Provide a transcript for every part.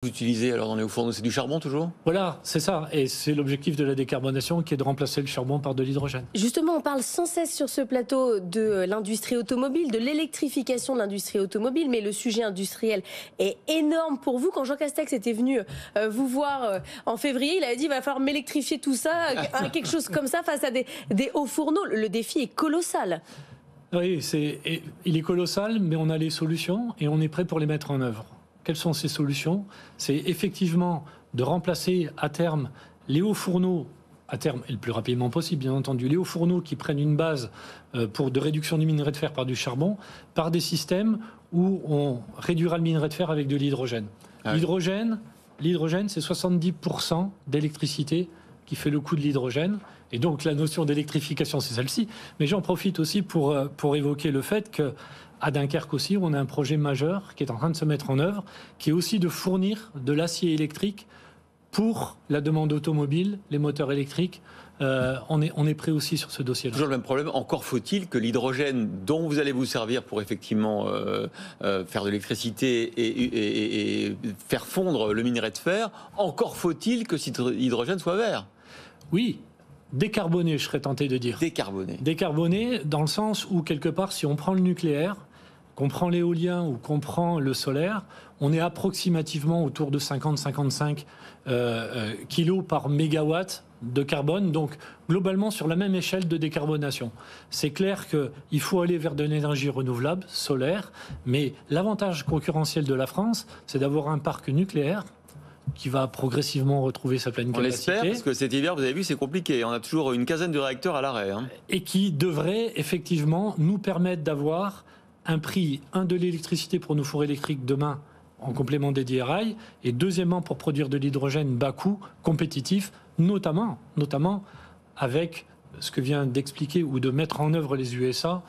Vous utilisez alors dans les hauts-fourneaux, c'est du charbon toujours? Voilà, c'est ça. Et c'est l'objectif de la décarbonation qui est de remplacer le charbon par de l'hydrogène. Justement, on parle sans cesse sur ce plateau de l'industrie automobile, de l'électrification de l'industrie automobile, mais le sujet industriel est énorme pour vous. Quand Jean Castex était venu vous voir en février, il avait dit il va falloir m'électrifier tout ça, quelque chose comme ça face à des hauts-fourneaux. Le défi est colossal. Oui, il est colossal, mais on a les solutions et on est prêt pour les mettre en œuvre. Quelles sont ces solutions? C'est effectivement de remplacer à terme les hauts fourneaux, à terme et le plus rapidement possible bien entendu, les hauts fourneaux qui prennent une base de réduction du minerai de fer par du charbon, par des systèmes où on réduira le minerai de fer avec de l'hydrogène. Ah oui. L'hydrogène, c'est 70% d'électricité qui fait le coût de l'hydrogène. Et donc la notion d'électrification, c'est celle-ci. Mais j'en profite aussi pour évoquer le fait qu'à Dunkerque aussi, on a un projet majeur qui est en train de se mettre en œuvre, qui est aussi de fournir de l'acier électrique pour la demande automobile, les moteurs électriques. On est prêt aussi sur ce dossier-là. Toujours le même problème, encore faut-il que l'hydrogène dont vous allez vous servir pour effectivement faire de l'électricité et faire fondre le minerai de fer, encore faut-il que cet hydrogène soit vert. Oui. Décarboné, je serais tenté de dire. Décarboné dans le sens où, quelque part, si on prend le nucléaire, qu'on prend l'éolien ou qu'on prend le solaire, on est approximativement autour de 50-55 kilos par mégawatt de carbone, donc globalement sur la même échelle de décarbonation. C'est clair qu'il faut aller vers de l'énergie renouvelable, solaire, mais l'avantage concurrentiel de la France, c'est d'avoir un parc nucléaire qui va progressivement retrouver sa pleine capacité. On l'espère, parce que cet hiver, vous avez vu, c'est compliqué. On a toujours une quinzaine de réacteurs à l'arrêt. Et qui devrait effectivement nous permettre d'avoir un prix, de l'électricité pour nos fours électriques demain, en complément des DRI, et deuxièmement, pour produire de l'hydrogène bas coût, compétitif, notamment avec ce que vient d'expliquer ou de mettre en œuvre les USA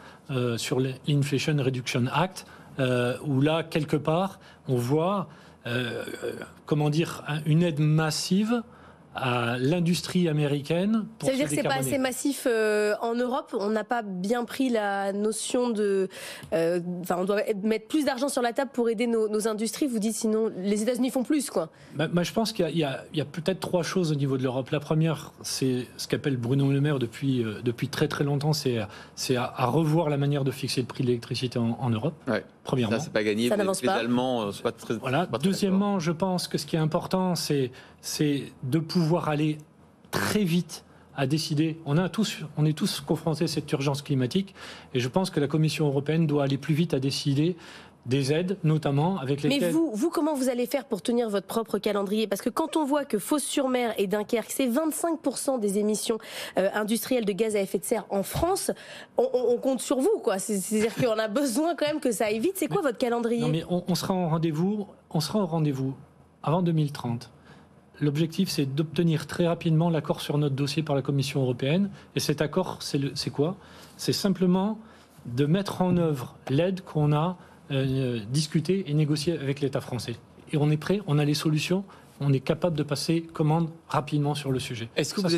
sur l'Inflation Reduction Act, où là, quelque part, on voit une aide massive à l'industrie américaine. Ça veut dire que c'est pas assez massif en Europe. On n'a pas bien pris la notion de... on doit mettre plus d'argent sur la table pour aider nos industries. Vous dites sinon les États-Unis font plus, quoi. Je pense qu'il y a peut-être trois choses au niveau de l'Europe. La première, c'est ce qu'appelle Bruno Le Maire depuis très très longtemps, c'est à revoir la manière de fixer le prix de l'électricité en Europe. Ouais. Premièrement. Ça, c'est pas gagné. Ça n'avance pas. Les Allemands, c'est pas très. Voilà. Deuxièmement, je pense que ce qui est important, c'est de pouvoir aller très vite à décider. On est tous confrontés à cette urgence climatique, et je pense que la Commission européenne doit aller plus vite à décider des aides, notamment avec lesquelles... Mais vous, comment vous allez faire pour tenir votre propre calendrier? Parce que quand on voit que Fos-sur-Mer et Dunkerque, c'est 25% des émissions industrielles de gaz à effet de serre en France, on compte sur vous, quoi. C'est-à-dire qu'on a besoin quand même que ça aille vite. C'est quoi votre calendrier? Non, mais on sera au rendez-vous avant 2030. L'objectif, c'est d'obtenir très rapidement l'accord sur notre dossier par la Commission européenne. Et cet accord, c'est quoi? C'est simplement de mettre en œuvre l'aide qu'on a discuter et négocier avec l'État français. Et on est prêt, on a les solutions, on est capable de passer commande rapidement sur le sujet. Est-ce que vous